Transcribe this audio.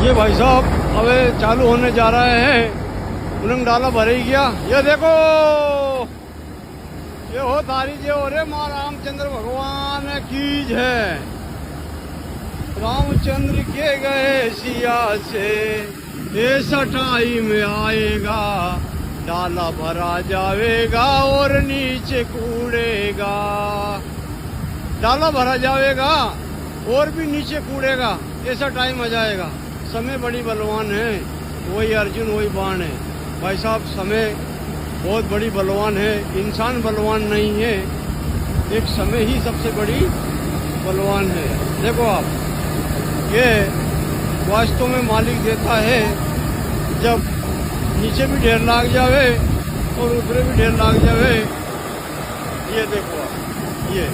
ये भाई साहब अब चालू होने जा रहे हैं। उन्होंने डाला भर ही गया। ये देखो, ये हो तारी जे हो रे माँ रामचंद्र भगवान की है। रामचंद्र के गए सिया से, ऐसा टाइम आएगा डाला भरा जाएगा और नीचे कूड़ेगा। डाला भरा जाएगा और भी नीचे कूड़ेगा, ऐसा टाइम आ जाएगा। समय बड़ी बलवान है, वही अर्जुन वही बाण है। भाई साहब समय बहुत बड़ी बलवान है, इंसान बलवान नहीं है, एक समय ही सबसे बड़ी बलवान है। देखो आप, ये वास्तव में मालिक देता है जब नीचे भी ढेर लाग जावे और ऊपर भी ढेर लाग जावे। ये देखो आप, ये